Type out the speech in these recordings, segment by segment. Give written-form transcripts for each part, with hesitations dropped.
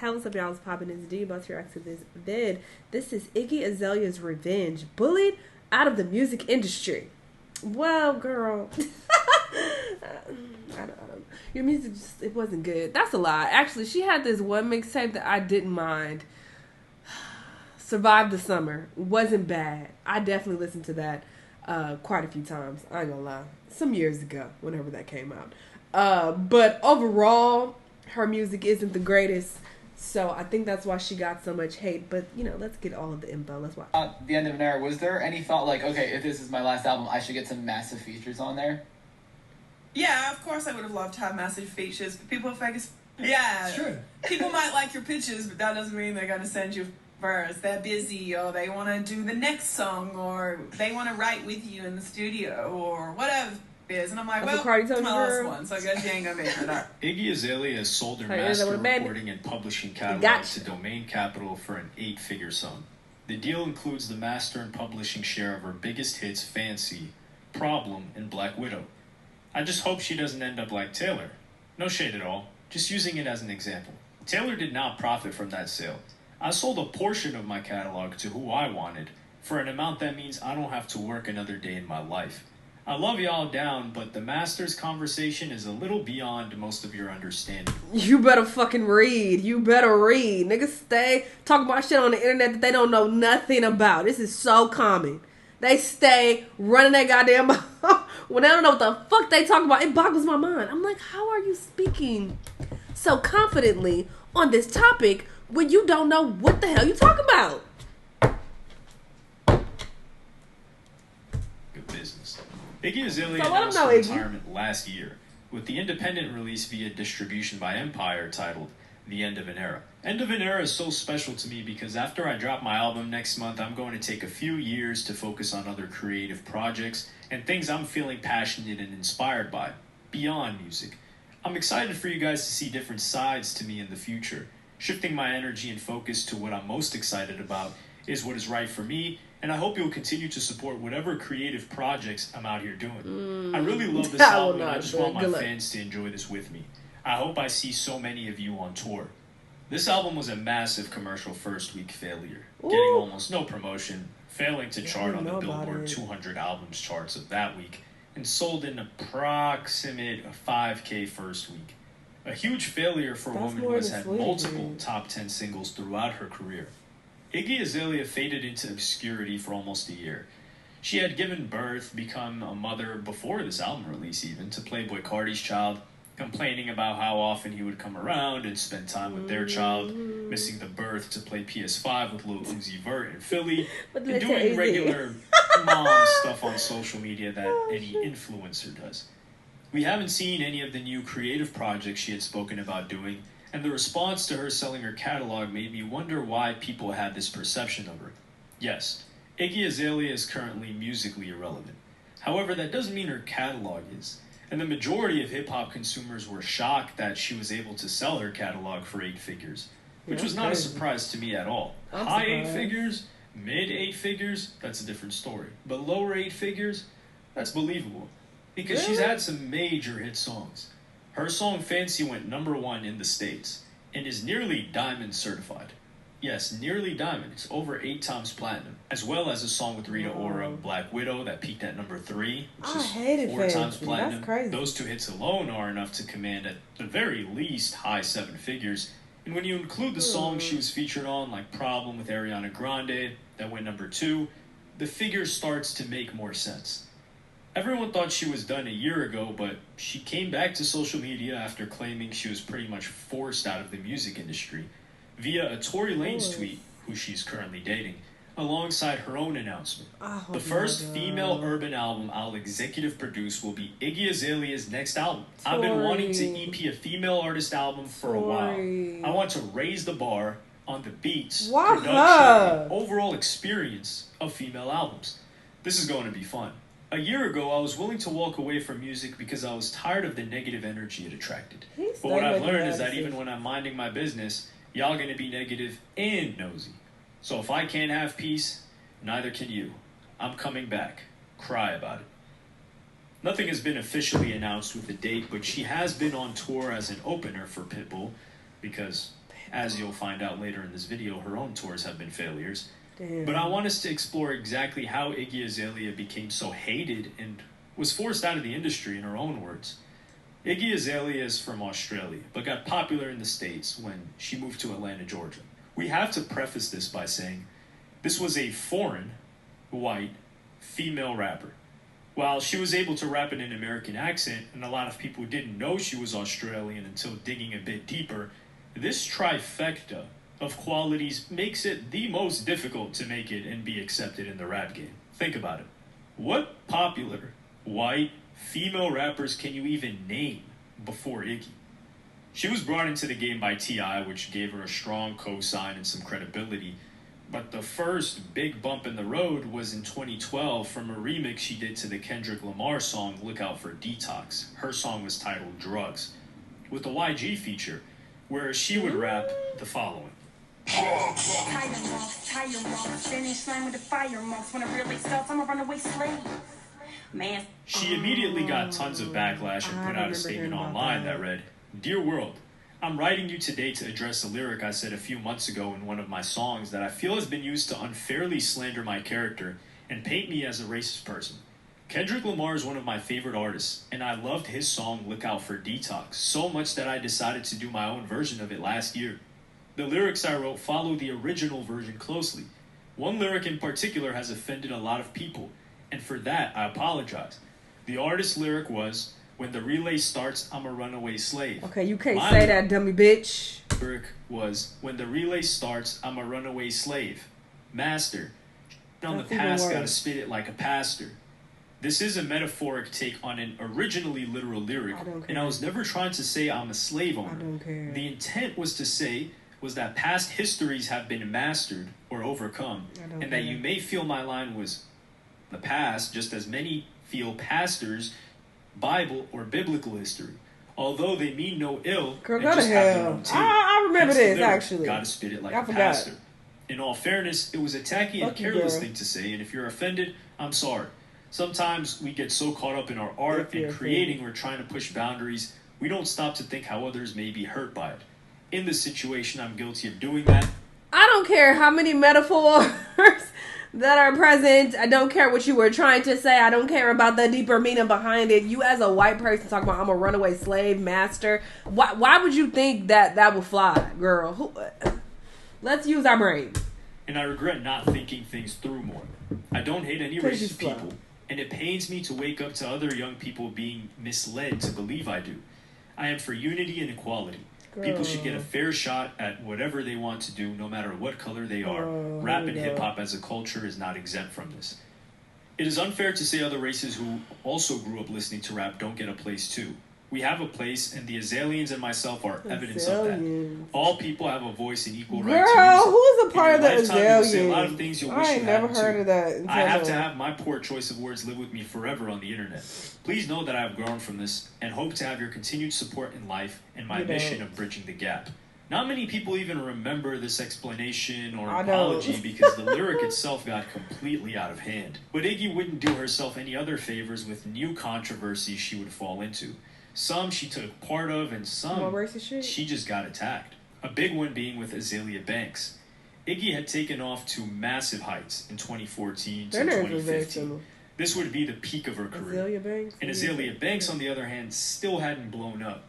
hell is up, y'all? It's popping. It's D about to react to this vid. This is Iggy Azalea's Revenge. Bullied out of the music industry. Well, girl. I don't, your music just, it wasn't good. That's a lie. Actually, she had this one mixtape that I didn't mind. Survived the Summer. Wasn't bad. I definitely listened to that quite a few times. I ain't gonna lie. Some years ago, whenever that came out. But overall, her music isn't the greatest. So I think that's why she got so much hate. But, you know, let's get all of the info. Let's watch. The end of an era, was there any thought like, okay, if this is my last album, I should get some massive features on there? Yeah, of course I would have loved to have massive features. But people think yeah, sure. People might like your pictures, but that doesn't mean they're going to send you verse. They're busy, or they want to do the next song, or they want to write with you in the studio, or whatever it is. And I'm like, well, it's my last one, so I guess you ain't going to be for that. Iggy Azalea has sold her master recording and publishing catalog to Domain Capital for an 8-figure sum. The deal includes the master and publishing share of her biggest hits, Fancy, Problem, and Black Widow. I just hope she doesn't end up like Taylor. No shade at all, just using it as an example. Taylor did not profit from that sale. I sold a portion of my catalog to who I wanted, for an amount that means I don't have to work another day in my life. I love y'all down, but the master's conversation is a little beyond most of your understanding. You better fucking read. You better read. Niggas stay talking about shit on the internet that they don't know nothing about. This is so common. They stay running their goddamn mouth when they don't know what the fuck they talk about. It boggles my mind. I'm like, how are you speaking so confidently on this topic when you don't know what the hell you talking about? Good business. Iggy Azalea So announced her retirement last year with the independent release via distribution by Empire titled The End of an Era. End of an Era is so special to me because after I drop my album next month, I'm going to take a few years to focus on other creative projects and things I'm feeling passionate and inspired by, beyond music. I'm excited for you guys to see different sides to me in the future. Shifting my energy and focus to what I'm most excited about is what is right for me, and I hope you'll continue to support whatever creative projects I'm out here doing. I really love this album, and I just want my fans to enjoy this with me. I hope I see so many of you on tour. This album was a massive commercial first-week failure, getting almost no promotion, failing to chart on the Billboard 200 albums charts of that week, and sold an approximate 5K first week. A huge failure for a woman who has had multiple top 10 singles throughout her career. Iggy Azalea faded into obscurity for almost a year. She had given birth, become a mother before this album release even, to Playboy Carti's child, complaining about how often he would come around and spend time with their child, missing the birth to play PS5 with Lil Uzi Vert in Philly, and doing regular mom stuff on social media that any influencer does. We haven't seen any of the new creative projects she had spoken about doing, and the response to her selling her catalog made me wonder why people had this perception of her. Yes, Iggy Azalea is currently musically irrelevant. However, that doesn't mean her catalog is. And the majority of hip-hop consumers were shocked that she was able to sell her catalog for 8 figures, which was not a surprise to me at all. High 8 figures, mid 8 figures, that's a different story. But lower 8 figures, that's believable, because she's had some major hit songs. Her song Fancy went #1 in the States, and is nearly diamond certified. Yes, nearly diamond. It's over 8 times platinum. As well as a song with Rita Ora, Black Widow, that peaked at #3, which is 4 times platinum. That's crazy. Those 2 hits alone are enough to command at the very least high 7 figures. And when you include the songs she was featured on, like Problem with Ariana Grande, that went #2, the figure starts to make more sense. Everyone thought she was done a year ago, but she came back to social media after claiming she was pretty much forced out of the music industry via a Tory Lanez tweet, who she's currently dating, alongside her own announcement. The first female urban album I'll executive produce will be Iggy Azalea's next album. I've been wanting to EP a female artist album for a while. I want to raise the bar on the beats, production, and overall experience of female albums. This is going to be fun. A year ago, I was willing to walk away from music because I was tired of the negative energy it attracted. But what I've learned is that even when I'm minding my business, y'all gonna be negative and nosy. So if I can't have peace, neither can you. I'm coming back. Cry about it. Nothing has been officially announced with a date, but she has been on tour as an opener for Pitbull because As you'll find out later in this video, her own tours have been failures. Damn. But I want us to explore exactly how Iggy Azalea became so hated and was forced out of the industry in her own words. Iggy Azalea is from Australia, but got popular in the States when she moved to Atlanta, Georgia. We have to preface this by saying this was a foreign, white, female rapper. While she was able to rap in an American accent, and a lot of people didn't know she was Australian until digging a bit deeper, this trifecta of qualities makes it the most difficult to make it and be accepted in the rap game. Think about it. What popular, white, female rappers can you even name before Iggy? She was brought into the game by T.I., which gave her a strong cosign and some credibility. But the first big bump in the road was in 2012 from a remix she did to the Kendrick Lamar song Look Out for Detox. Her song was titled Drugs, with a YG feature, where she would rap the following. She immediately got tons of backlash and put out a statement online that read, "Dear world, I'm writing you today to address a lyric I said a few months ago in one of my songs that I feel has been used to unfairly slander my character and paint me as a racist person. Kendrick Lamar is one of my favorite artists, and I loved his song Look Out for Detox so much that I decided to do my own version of it last year. The lyrics I wrote follow the original version closely. One lyric in particular has offended a lot of people, and for that I apologize. The artist's lyric was, 'When the relay starts, I'm a runaway slave.' Okay, you can't say that, dummy bitch. Lyric was, 'When the relay starts, I'm a runaway slave. Master, on the past, gotta spit it like a pastor.' This is a metaphoric take on an originally literal lyric, and I was never trying to say I'm a slave owner. I don't care. The intent was to say was that past histories have been mastered or overcome, and that you may feel my line was the past just as many feel pastors, Bible, or biblical history. Although they mean no ill, girl, go to hell. I remember this, actually. Gotta spit it like a pastor. In all fairness, it was a tacky and careless thing to say, and if you're offended, I'm sorry. Sometimes we get so caught up in our art and creating or trying to push boundaries, we don't stop to think how others may be hurt by it. In this situation, I'm guilty of doing that. I don't care how many metaphors that are present. I don't care what you were trying to say. I don't care about the deeper meaning behind it. You as a white person talking about I'm a runaway slave master. Why would you think that would fly, girl? Let's use our brain. And I regret not thinking things through more. I don't hate any racist people. And it pains me to wake up to other young people being misled to believe I do. I am for unity and equality. Girl. People should get a fair shot at whatever they want to do, no matter what color they are. Rap and hip-hop as a culture is not exempt from this. It is unfair to say other races who also grew up listening to rap don't get a place too. We have a place, and the Azaleans and myself are evidence of that. All people have a voice and equal right to music. Girl, who's a part of the Azaleans? Say a lot of things you'll wish I ain't never heard of that. I have to have my poor choice of words live with me forever on the internet. Please know that I have grown from this, and hope to have your continued support in life and my mission of bridging the gap. Not many people even remember this explanation or apology because the lyric itself got completely out of hand. But Iggy wouldn't do herself any other favors with new controversies she would fall into. Some she took part of, and some she just got attacked. A big one being with Azalea Banks. Iggy had taken off to massive heights in 2014 to 2015. This would be the peak of her career. Azalea Banks? And Azalea Banks, on the other hand, still hadn't blown up.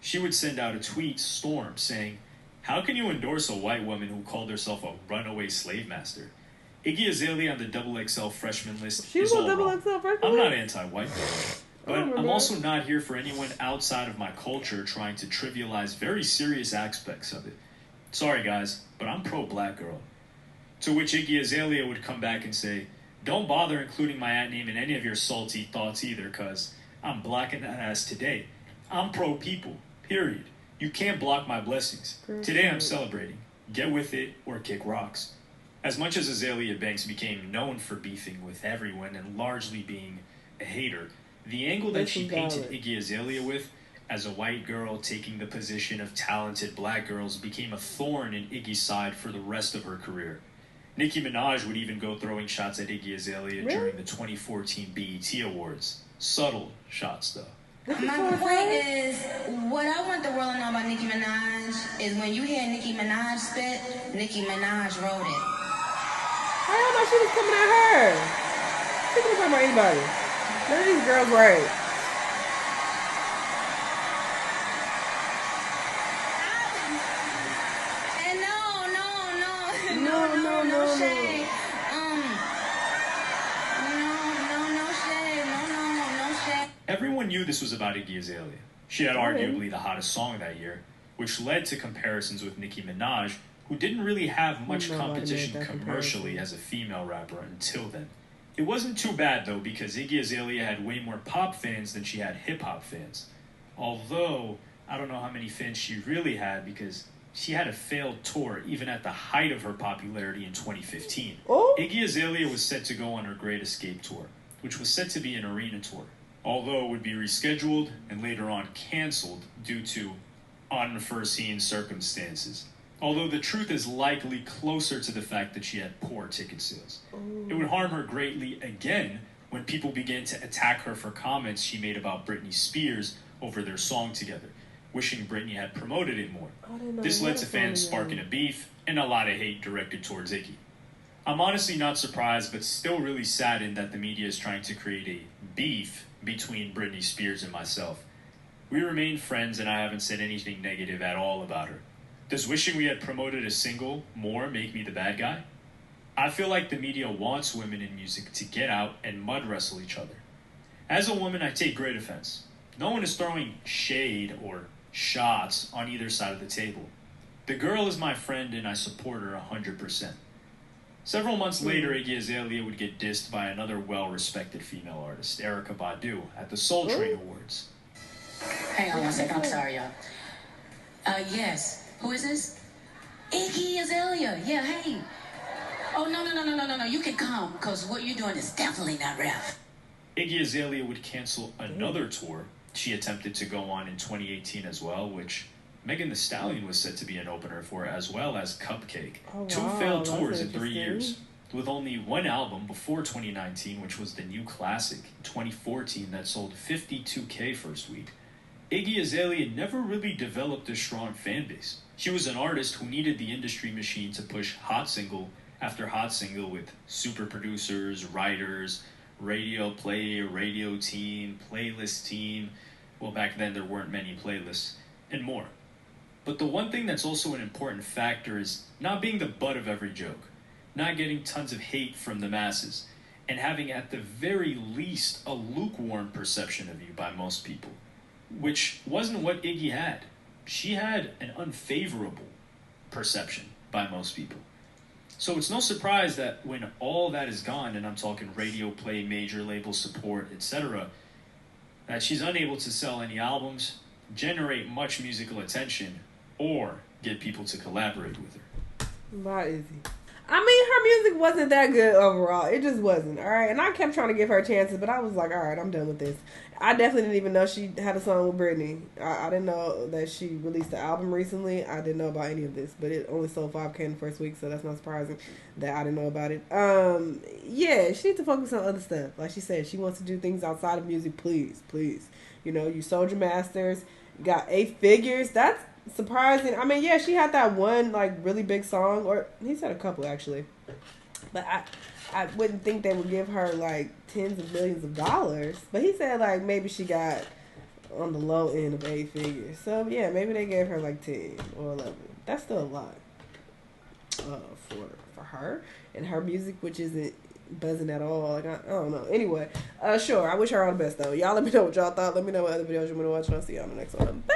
She would send out a tweet storm saying, "How can you endorse a white woman who called herself a runaway slave master? Iggy Azalea on the XXL freshman list is all wrong. I'm not anti-white, but I'm also not here for anyone outside of my culture trying to trivialize very serious aspects of it. Sorry guys, but I'm pro-black girl." To which Iggy Azalea would come back and say, "Don't bother including my at name in any of your salty thoughts either, cuz I'm blacking that ass today. I'm pro-people, period. You can't block my blessings. Today I'm celebrating. Get with it or kick rocks." As much as Azalea Banks became known for beefing with everyone and largely being a hater, the angle that she painted Iggy Azalea with, as a white girl taking the position of talented black girls, became a thorn in Iggy's side for the rest of her career. Nicki Minaj would even go throwing shots at Iggy Azalea during the 2014 BET Awards. Subtle shots, though. My point is, what I want the world to know about Nicki Minaj is when you hear Nicki Minaj spit, Nicki Minaj wrote it. I don't know she was coming at her. She wasn't talking about anybody. None of these girls right. And no shade. No shade. Everyone knew this was about Iggy Azalea. She had arguably the hottest song that year, which led to comparisons with Nicki Minaj, who didn't really have much competition commercially as a female rapper until then. It wasn't too bad though, because Iggy Azalea had way more pop fans than she had hip-hop fans. Although, I don't know how many fans she really had, because she had a failed tour even at the height of her popularity in 2015. Oh. Iggy Azalea was set to go on her Great Escape tour, which was set to be an arena tour, although it would be rescheduled and later on canceled due to unforeseen circumstances. Although the truth is likely closer to the fact that she had poor ticket sales. It would harm her greatly again when people began to attack her for comments she made about Britney Spears over their song together, wishing Britney had promoted it more. This led to fans sparking a beef and a lot of hate directed towards Iggy. I'm honestly not surprised, but still really saddened that the media is trying to create a beef between Britney Spears and myself. We remain friends and I haven't said anything negative at all about her. Does wishing we had promoted a single more make me the bad guy? I feel like the media wants women in music to get out and mud wrestle each other. As a woman, I take great offense. No one is throwing shade or shots on either side of the table. The girl is my friend and I support her 100%. Several months later, Iggy Azalea would get dissed by another well-respected female artist, Erykah Badu, at the Soul Train Awards. Hang on one second, I'm sorry, y'all. Yes. Who is this? Iggy Azalea. Yeah, hey. Oh, no. You can come, because what you're doing is definitely not rap. Iggy Azalea would cancel another tour she attempted to go on in 2018 as well, which Megan Thee Stallion was set to be an opener for, as well as Cupcake. Two failed tours in 3 years, with only one album before 2019, which was the new classic, 2014, that sold 52K first week. Iggy Azalea never really developed a strong fan base. She was an artist who needed the industry machine to push hot single after hot single with super producers, writers, radio play, radio team, playlist team. Well, back then there weren't many playlists, and more. But the one thing that's also an important factor is not being the butt of every joke, not getting tons of hate from the masses, and having at the very least a lukewarm perception of you by most people, which wasn't what Iggy had. She had an unfavorable perception by most people. So it's no surprise that when all that is gone, and I'm talking radio play, major label support, etc., that she's unable to sell any albums, generate much musical attention, or get people to collaborate with her. Not easy. I mean, her music wasn't that good overall. It just wasn't, all right? And I kept trying to give her chances, but I was like, all right, I'm done with this. I definitely didn't even know she had a song with Britney. I didn't know that she released the album recently. I didn't know about any of this, but it only sold 5K in the first week, so that's not surprising that I didn't know about it. Yeah, she needs to focus on other stuff. Like she said, she wants to do things outside of music. Please. You know, you sold your masters, you got 8 figures. That's surprising. I mean, yeah, she had that one like really big song, or he said a couple actually, but I wouldn't think they would give her like tens of millions of dollars. But he said like maybe she got on the low end of 8 figures. So yeah, maybe they gave her like 10 or 11. That's still a lot for her and her music, which isn't buzzing at all. Like I don't know. Anyway, sure. I wish her all the best though. Y'all let me know what y'all thought. Let me know what other videos you want to watch, and I'll see y'all on the next one. Bye.